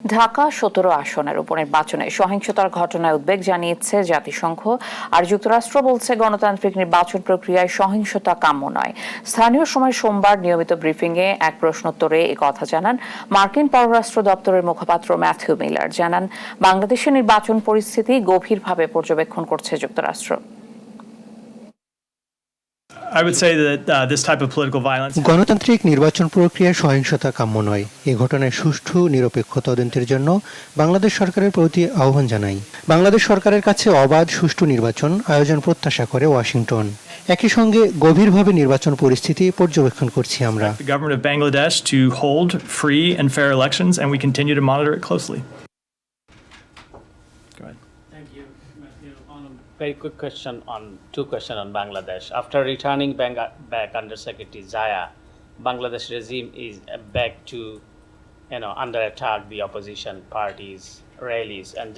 ঢাকা ১৭ আসনের উপনির্বাচনে সহিংসতার ঘটনায় উদ্বেগ জানিয়েছে জাতিসংঘ। আর যুক্তরাষ্ট্র বলছে গণতান্ত্রিক নির্বাচন প্রক্রিয়ায় সহিংসতা কাম্য নয়। স্থানীয় সময় সোমবার নিয়মিত ব্রিফিংয়ে এক প্রশ্নোত্তরে এ কথা জানান মার্কিন পররাষ্ট্র দপ্তরের মুখপাত্র ম্যাথিউ মিলার। জানান, বাংলাদেশের নির্বাচন পরিস্থিতি গভীরভাবে পর্যবেক্ষণ করছে যুক্তরাষ্ট্র। গণতান্ত্রিক নির্বাচন প্রক্রিয়ার সহিংসতা কাম্য নয়। এ ঘটনায় সুষ্ঠু নিরপেক্ষ তদন্তের জন্য বাংলাদেশ সরকারের প্রতি আহ্বান জানাই। বাংলাদেশ সরকারের কাছে অবাধ সুষ্ঠু নির্বাচন আয়োজন প্রত্যাশা করে ওয়াশিংটন। একই সঙ্গে গভীরভাবে নির্বাচন পরিস্থিতি পর্যবেক্ষণ করছি আমরা। The government of Bangladesh to hold free and fair elections, and we continue to monitor it closely. Go ahead. Thank you. Very quick question on Bangladesh. After returning back Under Secretary Zaya, Bangladesh regime is back to, under attack the opposition parties, rallies, and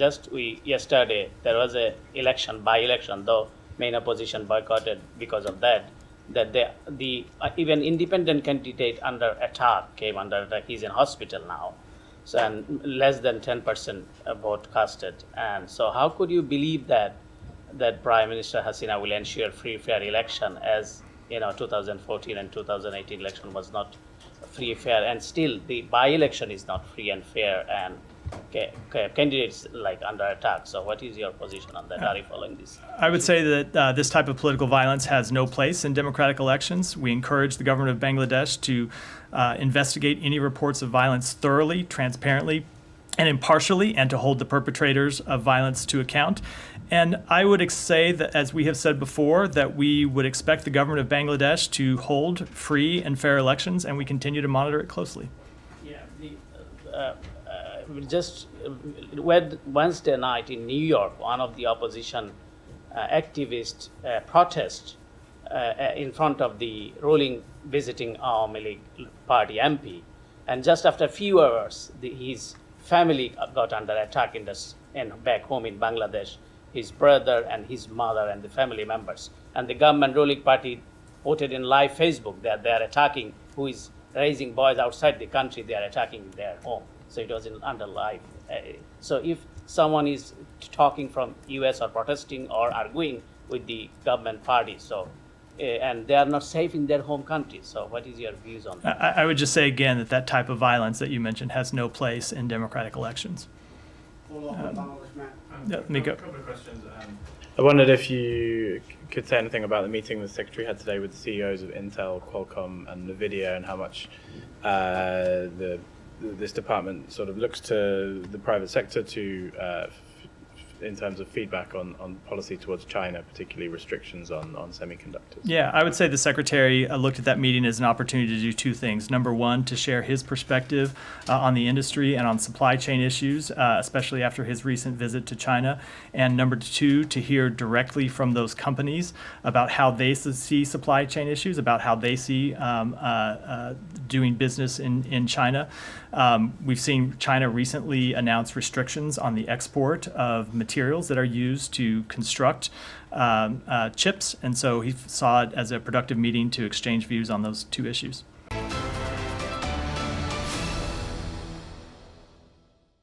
yesterday there was a by-election, though main opposition boycotted because of that. That the even independent candidate under attack came under attack. He's in hospital now, so and less than 10% vote casted. And so, how could you believe that Prime Minister Hasina will ensure free, fair election, as 2014 and 2018 election was not free, fair, and still the by-election is not free and fair, and candidates like under attack. So what is your position on that? Are you following this? I would say that this type of political violence has no place in democratic elections. We encourage the government of Bangladesh to investigate any reports of violence thoroughly, transparently, and impartially, and to hold the perpetrators of violence to account. And I would say that, as we have said before, that we would expect the government of Bangladesh to hold free and fair elections, and we continue to monitor it closely. Yeah, just Wednesday night in New York, one of the opposition activists protest in front of the ruling visiting Awami League party MP, and just after a few hours, his family got under attack back home in Bangladesh. His brother and his mother and the family members, and the government ruling party voted in live Facebook that they are attacking who is raising boys outside the country. They are attacking their home. So it was under live. So if someone is talking from US or protesting or arguing with the government party, and they are not safe in their home country. So what is your views on that? I would just say again that type of violence that you mentioned has no place in democratic elections. A couple of questions. I wondered if you could say anything about the meeting the Secretary had today with the CEOs of Intel, Qualcomm and NVIDIA, and how much this department sort of looks to the private sector to in terms of feedback on policy towards China, particularly restrictions on semiconductors. Yeah, I would say the Secretary looked at that meeting as an opportunity to do two things. Number one, to share his perspective on the industry and on supply chain issues, especially after his recent visit to China. And number two, to hear directly from those companies about how they see supply chain issues, about how they see doing business in China. We've seen China recently announce restrictions on the export of materials that are used to construct chips, and so he saw it as a productive meeting to exchange views on those two issues.